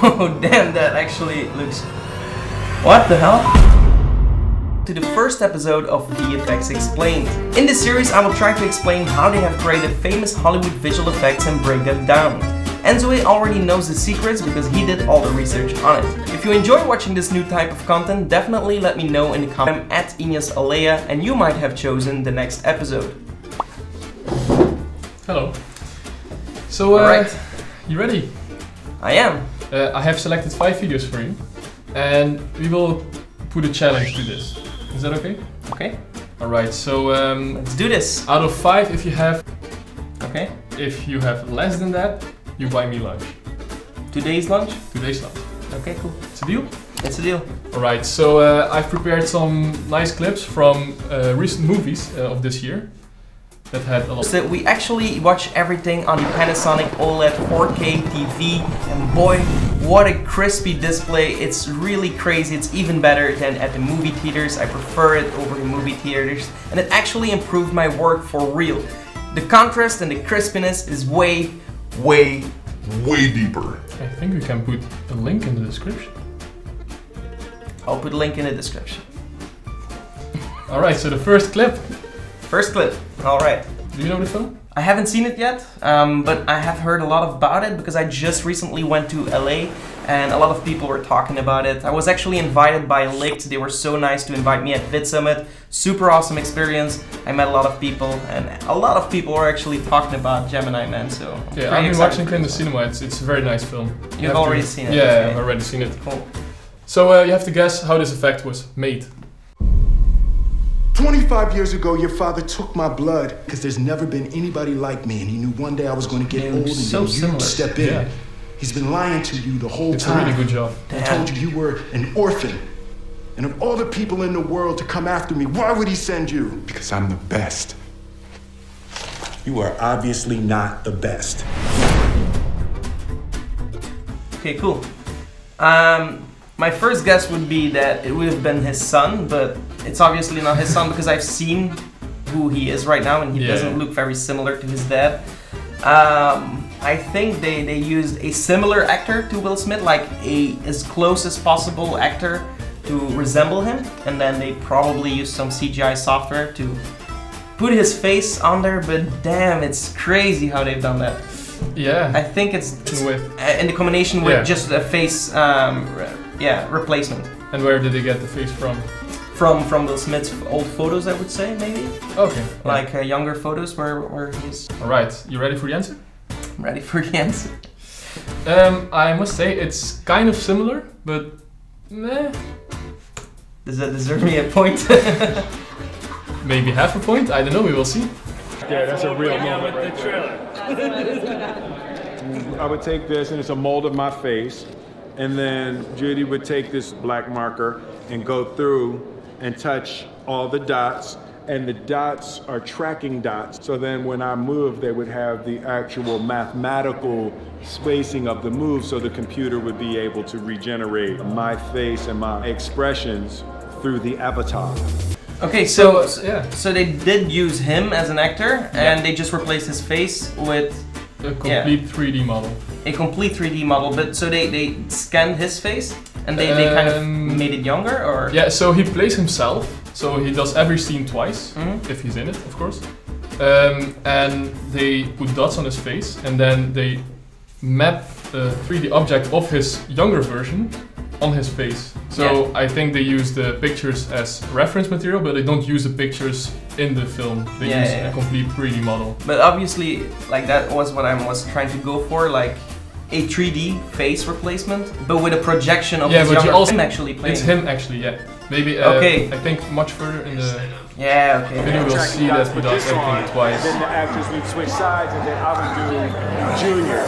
Oh damn, that actually looks... What the hell? To the first episode of VFX Explained. In this series I will try to explain how they have created famous Hollywood visual effects and break them down. Enzue already knows the secrets because he did all the research on it. If you enjoy watching this new type of content, definitely let me know in the comments. I'm at Ines Alea and you might have chosen the next episode. Hello. So, Alright. You ready? I am. I have selected 5 videos for you and we will put a challenge to this. Is that okay? Okay. Alright, so let's do this. Out of 5, if you have less than that, you buy me lunch. Today's lunch? Today's lunch. Okay, cool. It's a deal? It's a deal. Alright, so I've prepared some nice clips from recent movies of this year that had a lot. So we actually watch everything on the Panasonic OLED 4K TV, and boy, what a crispy display. It's really crazy. It's even better than at the movie theaters. I prefer it over the movie theaters, and it actually improved my work for real. The contrast and the crispiness is way deeper. I think we can put a link in the description. I'll put a link in the description. Alright, so the first clip. First clip, alright. Do you know the film? I haven't seen it yet, but I have heard a lot about it because I just recently went to LA and a lot of people were talking about it. I was actually invited by Licht. They were so nice to invite me at VidSummit. Super awesome experience. I met a lot of people and a lot of people were actually talking about Gemini Man, so... Yeah, I've been watching it in the cinema. It's a very nice film. You've already seen it? Yeah, okay. I've already seen it. Cool. So you have to guess how this effect was made. 25 years ago, your father took my blood because there's never been anybody like me, and he knew one day I was going to get old and so you'd step in. Yeah. He's been lying to you the whole It's time. a really good job. He told you you were an orphan. And of all the people in the world to come after me, why would he send you? Because I'm the best. You are obviously not the best. Okay, cool. My first guess would be that it would have been his son, but it's obviously not his son because I've seen who he is right now and he doesn't look very similar to his dad. I think they used a similar actor to Will Smith, like as close as possible actor to resemble him, and then they probably used some CGI software to put his face on there, but damn, it's crazy how they've done that. Yeah. I think it's in the combination with just a face replacement. And where did they get the face from? From Will Smith's old photos, I would say, maybe. Okay. Like younger photos where he's... Alright, you ready for the answer? I'm ready for the answer. I must say it's kind of similar, but meh. Does that deserve me a point? Maybe half a point, I don't know, we will see. Yeah, that's a real moment right there. I would take this, and it's a mold of my face, and then Judy would take this black marker and go through and touch all the dots, and the dots are tracking dots. So then when I move, they would have the actual mathematical spacing of the move, so the computer would be able to regenerate my face and my expressions through the avatar. Okay, so they did use him as an actor, and they just replaced his face with a complete 3D model. A complete 3D model, but so they scanned his face and they kind of made it younger, or? Yeah, so he plays himself, so he does every scene twice, if he's in it, of course. And they put dots on his face, and then they map the 3D object of his younger version on his face. So I think they use the pictures as reference material, but they don't use the pictures in the film. They use a complete 3D model. But obviously, like that was what I was trying to go for, like a 3D face replacement, but with a projection of his younger him actually playing. It's him actually, yeah. Maybe I think much further in the video we'll see that he does everything twice. Then the actors would switch sides, and then I would do Junior.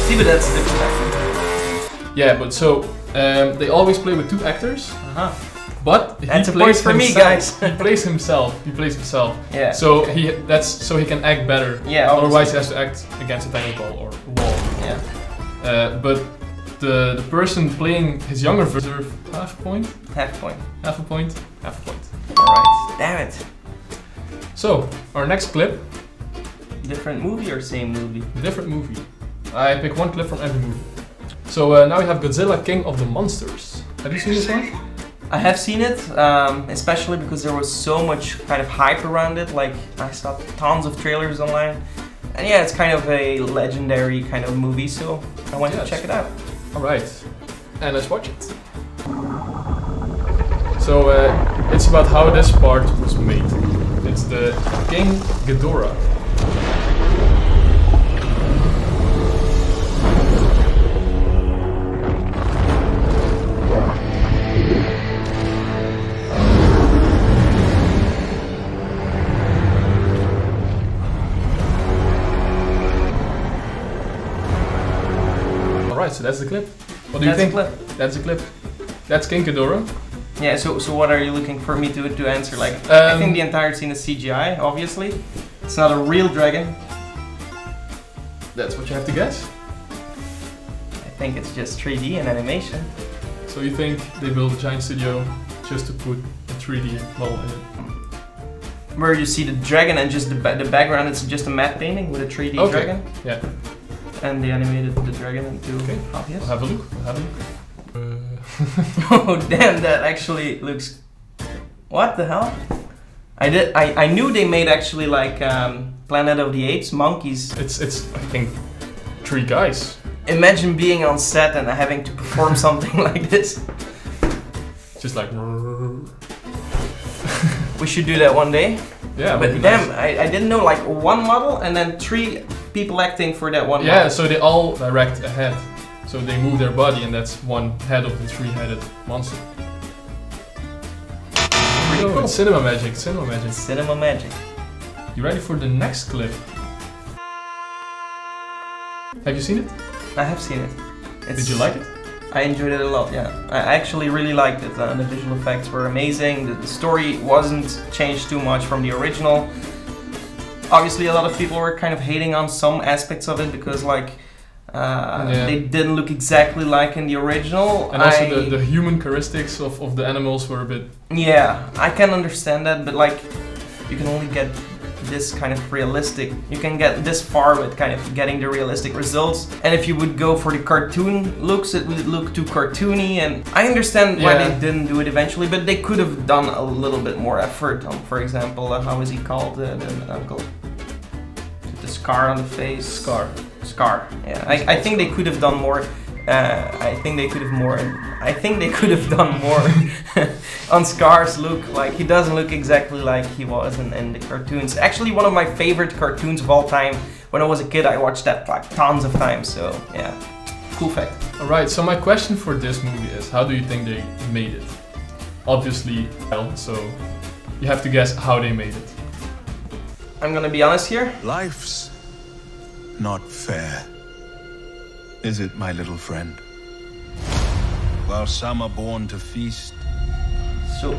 See, but that's different acting. Yeah, but so they always play with 2 actors. But that's a point for me, guys. He plays himself. He plays himself. Yeah. So he can act better. Yeah. Otherwise, he has to act against a tiny wall or wall. Yeah. But the person playing his younger version deserves half a point. Half a point. Half a point. Half a point. Alright. Damn it. So our next clip. Different movie or same movie? Different movie. I pick one clip from every movie. So now we have Godzilla, King of the Monsters. Have you seen this one? I have seen it, especially because there was so much kind of hype around it. Like, I saw tons of trailers online. And yeah, it's kind of a legendary kind of movie, so I went to check it out. Alright, and let's watch it. So it's about how this part was made. It's the King Ghidorah. Alright, so that's the clip. What do you think? That's the clip. That's King Ghidorah. Yeah, so what are you looking for me to answer? Like, I think the entire scene is CGI, obviously. It's not a real dragon. That's what you have to guess? I think it's just 3D and animation. So you think they built a giant studio just to put a 3D model in it? Where you see the dragon and just the background, it's just a matte painting with a 3D dragon. Yeah. And they animated the dragon into We'll obvious. have a look. Oh damn, that actually looks... What the hell? I knew they made actually like Planet of the Apes, monkeys. It's I think 3 guys. Imagine being on set and having to perform something like this. Just like... We should do that one day. Yeah, but damn, nice. I didn't know, like 1 model and then 3 people acting for that one model. Yeah, so they all direct a head. So they move their body and that's one head of the 3-headed monster. Oh, cool. It's cinema magic, cinema magic. Cinema magic. You ready for the next clip? Have you seen it? I have seen it. Did you like it? I enjoyed it a lot, yeah. I actually really liked it. The visual effects were amazing. The story wasn't changed too much from the original. Obviously, a lot of people were kind of hating on some aspects of it because, like, they didn't look exactly like in the original. And also the human characteristics of the animals were a bit... Yeah, I can understand that, but like, you can only get this kind of realistic, you can get this far with kind of getting the realistic results. And if you would go for the cartoon looks, it would look too cartoony, and I understand why they didn't do it eventually, but they could have done a little bit more effort on, for example, how is he called, the uncle? The scar on the face? Scar. Yeah, I think they could have done more. I think they could have done more on Scar's look. Like, he doesn't look exactly like he was in the cartoons. Actually, one of my favorite cartoons of all time. When I was a kid, I watched that like tons of times. So yeah, cool fact. All right. So my question for this movie is, how do you think they made it? Obviously, so you have to guess how they made it. I'm gonna be honest here. Life's not fair. Is it, my little friend? While some are born to feast, so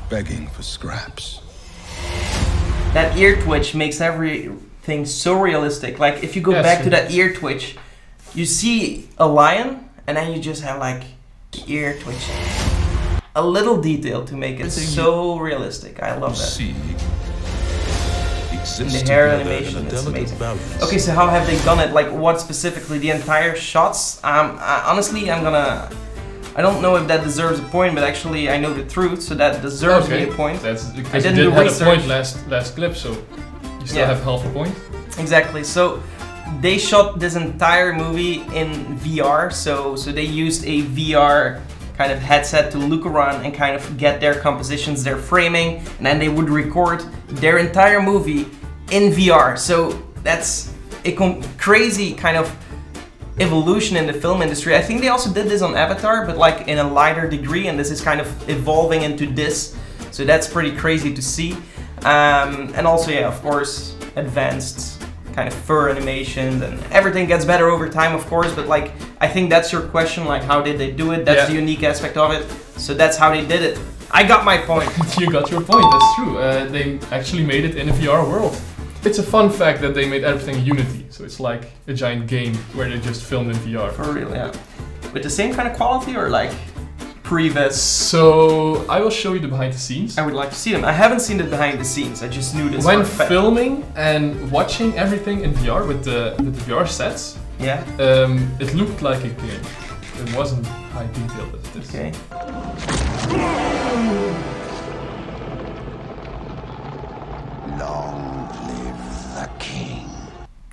begging for scraps. That ear twitch makes everything so realistic. Like, if you go back to that ear twitch, you see a lion, and then you just have like the ear twitching. A little detail to make it so realistic. I love that. The hair animation is amazing. Okay, so how have they done it? Like, what specifically? The entire shots? Honestly, I don't know if that deserves a point, but actually I know the truth, so that deserves me a point. That's because you didn't have a point last clip, so you still have half a point. Exactly. So they shot this entire movie in VR, so they used a VR kind of headset to look around and kind of get their compositions, their framing, and then they would record their entire movie in VR. So that's a crazy kind of evolution in the film industry. I think they also did this on Avatar, but like in a lighter degree, and this is kind of evolving into this. So that's pretty crazy to see. And also, yeah, of course, advanced kind of fur animations, and everything gets better over time, of course, but like, I think that's your question, like, how did they do it? That's the unique aspect of it, so that's how they did it. I got my point. You got your point, that's true. They actually made it in a VR world. It's a fun fact that they made everything in Unity, so it's like a giant game where they just filmed in VR. For real, yeah. With the same kind of quality, or like previous. So I will show you the behind the scenes. I would like to see them. I haven't seen the behind the scenes. I just knew this. When filming and watching everything in VR with the VR sets, yeah, it looked like a game. It wasn't high detailed as this. Okay. Long live the king.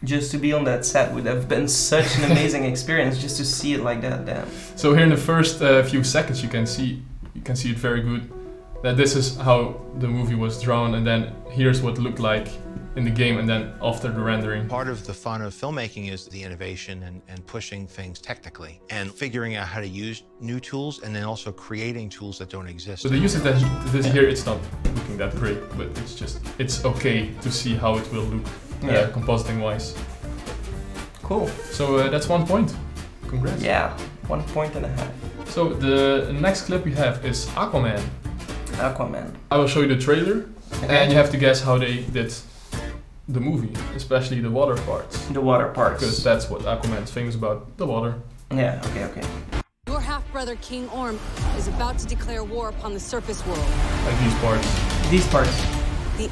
Just to be on that set would have been such an amazing experience, just to see it like that. Damn. So here in the first few seconds, you can see it very good. That this is how the movie was drawn, and then here's what it looked like in the game, and then after the rendering. Part of the fun of filmmaking is the innovation and pushing things technically and figuring out how to use new tools and then also creating tools that don't exist. So the use of this here, it's not looking that great, but it's okay to see how it will look compositing wise. Cool. So that's 1 point. Congrats. Yeah, 1.5 points. So the next clip we have is Aquaman. Aquaman. I will show you the trailer, and you have to guess how they did the movie, especially the water parts. The water parts. Because that's what Aquaman's famous about, the water. Yeah, okay. Your half-brother King Orm is about to declare war upon the surface world. Like these parts. These parts.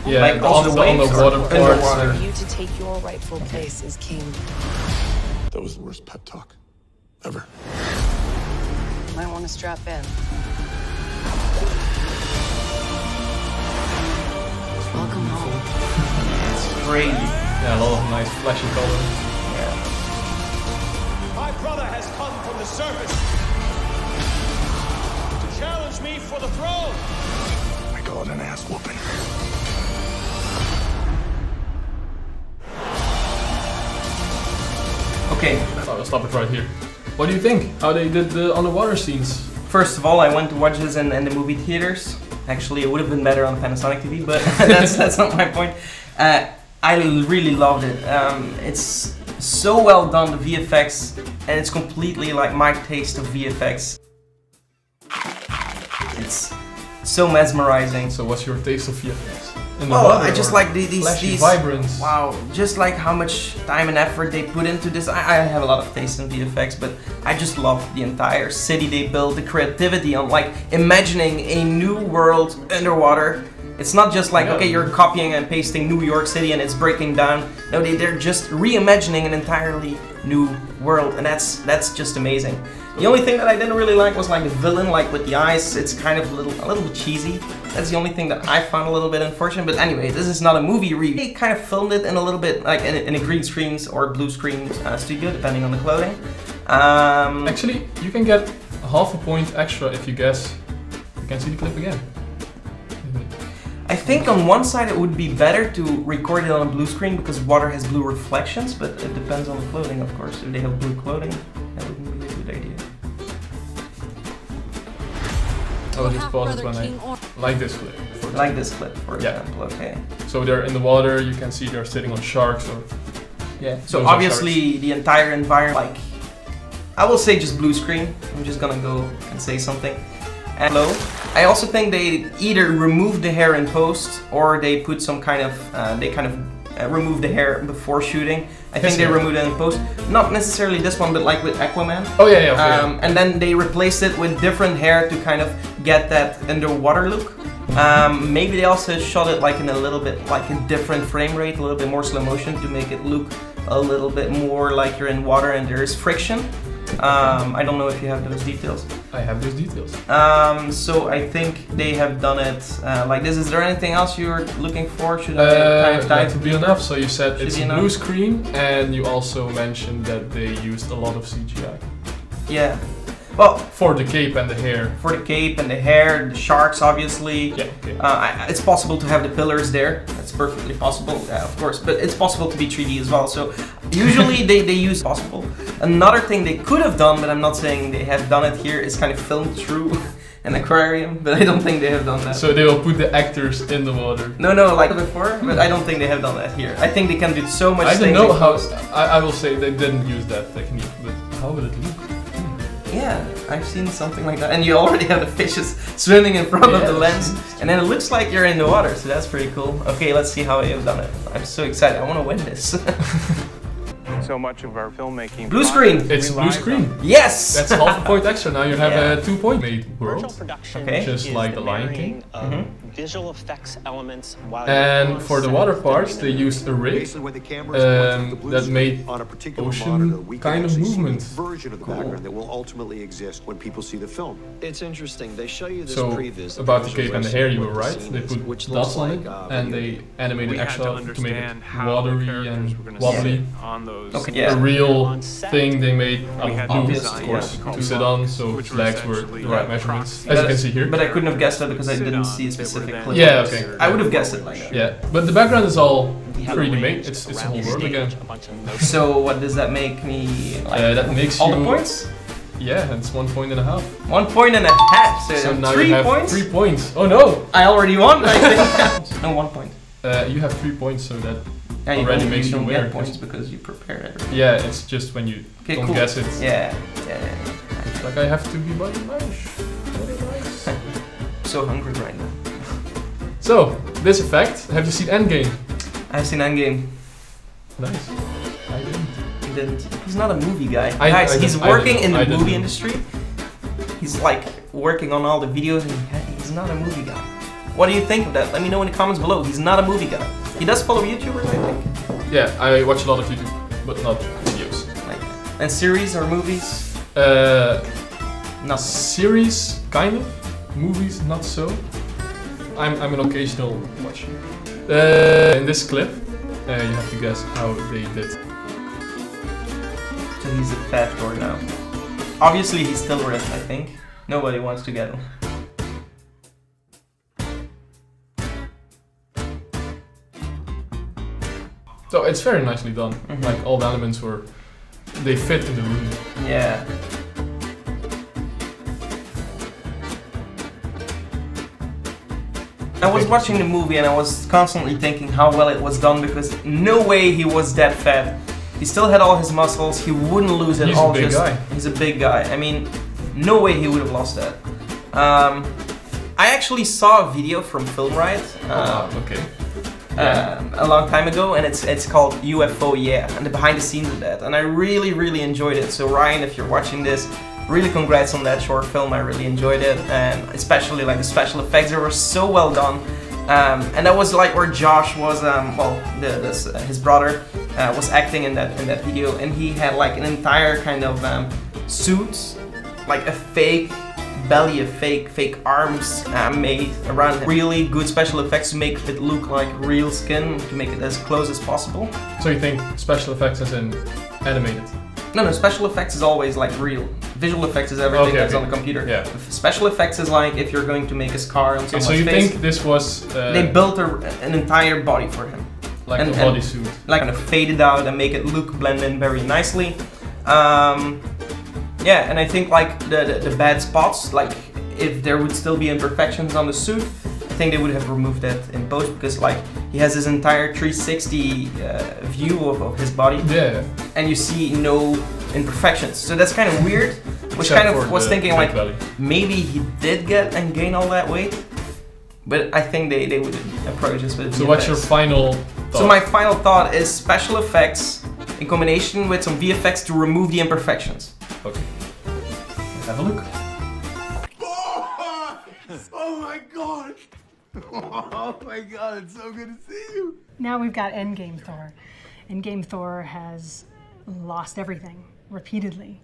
Yeah, like on the water parts. For you to take your rightful place as king. That was the worst pep talk ever. Might want to strap in. Welcome home. It's crazy. Yeah, a lot of nice flashy colors. Yeah. My brother has come from the surface to challenge me for the throne. I call it an ass whooping. Okay. I'll stop it right here. What do you think? How they did the underwater scenes? First of all, I went to watch this in the movie theaters. Actually, it would have been better on Panasonic TV, but that's not my point. I really loved it. It's so well done, the VFX, and it's completely like my taste of VFX. It's so mesmerizing. So what's your taste of VFX? I just like these vibrance. Wow, just like how much time and effort they put into this. I have a lot of taste in VFX, but I just love the entire city they built, the creativity on like imagining a new world underwater. It's not just like, okay, you're copying and pasting New York City and it's breaking down. No, they're just reimagining an entirely new world, and that's just amazing. The only thing that I didn't really like was like the villain, like with the eyes. It's kind of a little bit cheesy. That's the only thing that I found a little bit unfortunate. But anyway, this is not a movie review. They kind of filmed it in a little bit like in a green screens or blue screen studio, depending on the clothing. Actually, you can get half a point extra if you guess. You can see the clip again. I think on one side it would be better to record it on a blue screen because water has blue reflections, but it depends on the clothing, of course. If they have blue clothing, that wouldn't be a good idea. I will just pause it when I like this clip. Like this clip, for example, okay. So they're in the water, you can see they're sitting on sharks or... Yeah, so obviously the entire environment, like, I will say just blue screen. I'm just gonna go and say something. And low. I also think they either removed the hair in post or they put some kind of, removed the hair before shooting. I think they removed it in post. Not necessarily this one, but like with Aquaman. Oh yeah, okay. And then they replaced it with different hair to kind of get that underwater look. Maybe they also shot it like in a little bit like a different frame rate, a little bit more slow motion to make it look a little bit more like you're in water and there is friction. I don't know if you have those details. I have those details. So I think they have done it like this. Is there anything else you're looking for? Should I kind of that would be enough. So you said it's enough? blue screen, and you also mentioned that they used a lot of CGI. Yeah. Well, for the cape and the hair. For the cape and the hair, the sharks, obviously. Yeah. Okay. It's possible to have the pillars there. That's perfectly possible, of course. But it's possible to be 3D as well. So usually they use possible. Another thing they could have done, but I'm not saying they have done it here, is kind of filmed through an aquarium. But I don't think they have done that. So they will put the actors in the water. No, like before. But I don't think they have done that here. I think they can do so much. I don't know how. I will say they didn't use that technique, but how will it look? Yeah, I've seen something like that. And you already have the fishes swimming in front of the lens. And then it looks like you're in the water, so that's pretty cool. Okay, let's see how they have done it. I'm so excited. I want to win this. so much of our filmmaking. Blue screen. It's blue screen. Yes. That's half a point extra. Now you have a 2-point made world. Virtual production Just like the Lion King. Visual effects elements. While And for the water parts, they used a rig that made ocean kind of movement. Version of the background that will ultimately exist when people see the film. It's interesting. They show you this So previs. about the cape and the hair, you were right. They put dots on it, and they animated extra to make it watery and wobbly. On those. Okay. A Yeah. real thing they made out of glue, Obvious, of course, yeah. to sit on, so Which its legs were essentially the right measurements, as you can see here. But I couldn't have guessed that because I didn't see a specific clip. Yeah, okay. I would have guessed it like that. Yeah, but the background is all 3D made. It's a whole world again. So what does that make me like? That makes all you the points? Yeah, it's 1.5 points. 1.5 points. So now 3 you have points. 3 points. Oh no! I already won. I think. No, 1 point. You have 3 points, so that Yeah, you already don't, makes you you don't winner. get points because you prepared everything. Yeah, it's just when you don't cool. guess it. Yeah. Like I have to be very nice. Very nice. So hungry right now. So, this effect, have you seen Endgame? I've seen Endgame. Nice. I didn't. He didn't. He's not a movie guy. I Guys, he's didn't- working in the I movie didn't. industry. He's like working on all the videos and he's not a movie guy. What do you think of that? Let me know in the comments below. He's not a movie guy. He does follow YouTubers, I think. Yeah, I watch a lot of YouTube, but not videos. Like, and series or movies? Not series, kind of. Movies, not so. I'm an occasional watcher. In this clip, you have to guess how they did. So he's a fat boy now. Obviously he's still ripped, I think. Nobody wants to get him. So it's very nicely done. Like all the elements were, they fit in the room. Yeah. I was watching the movie and I was constantly thinking how well it was done because no way he was that fat. He still had all his muscles, he wouldn't lose it He's all. a big guy. He's a big guy. I mean, no way he would have lost that. I actually saw a video from Film Riot. Okay. A long time ago, and it's called UFO Yeah, and the behind the scenes of that, and I really enjoyed it. So Ryan, if you're watching this, really congrats on that short film. I really enjoyed it, and especially like the special effects, they were so well done. And that was like where Josh was, his brother was acting in that video, and he had like an entire kind of suit, like a fake belly, of fake arms made around him. Really good special effects to make it look like real skin, to make it as close as possible. So you think special effects as in animated? No, special effects is always like real. Visual effects is everything that's on the computer. Yeah. Special effects is like if you're going to make a scar on someone's So you face. think this was... they built an entire body for him. Like a bodysuit. Like kind of fade it out and make it look blend in very nicely. Yeah, and I think like the bad spots, like if there would still be imperfections on the suit, I think they would have removed that in post because like he has his entire 360 view of his body. Yeah. And you see no imperfections. So that's kind of weird. Which kind of was thinking like maybe he did get and gain all that weight. But I think they would approach this with So what's your final thought? So my final thought is special effects in combination with some VFX to remove the imperfections. Okay. Let's have a look. Oh my god! Oh my god, it's so good to see you! Now we've got Endgame Thor. Endgame Thor has lost everything repeatedly.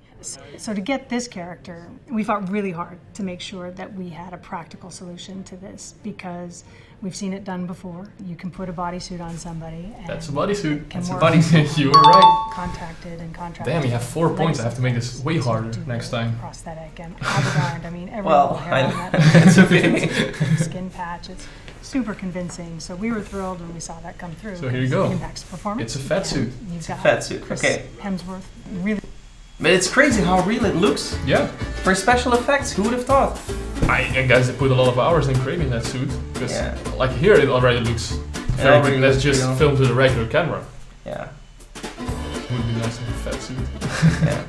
So to get this character, we fought really hard to make sure that we had a practical solution to this because we've seen it done before. You can put a bodysuit on somebody. And That's a bodysuit. Can That's a work bodysuit. You were right. Contacted and contracted. Damn, you have 4 points. I have to make this way harder next time. Prosthetic and avant-garde. I mean, every Well, little hair on that. it's okay. Skin patch. It's super convincing. So we were thrilled when we saw that come through. So here you go. It impacts performance. It's a fat suit. You've got Fat suit. Chris Okay. Hemsworth. Really. But it's crazy how real it looks. Yeah. For special effects, who would have thought? I guess they put a lot of hours in creating that suit. Because like here it already looks very good. Let's just film to the regular camera. Yeah. It would be nice to have a fat suit. Yeah.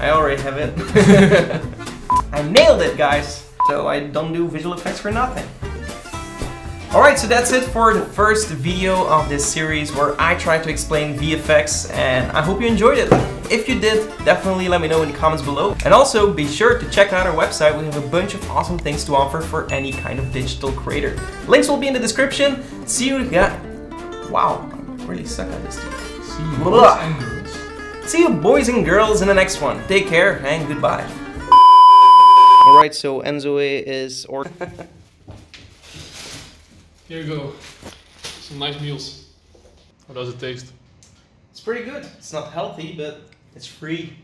I already have it. I nailed it, guys. So I don't do visual effects for nothing. Alright, so that's it for the first video of this series where I try to explain VFX, and I hope you enjoyed it. If you did, definitely let me know in the comments below. And also be sure to check out our website. We have a bunch of awesome things to offer for any kind of digital creator. Links will be in the description. See you wow, I really suck at this dude. See you boys and girls. See you boys and girls in the next one. Take care and goodbye. Alright, so Enzo is Here you go. Some nice meals. How does it taste? It's pretty good. It's not healthy, but it's free.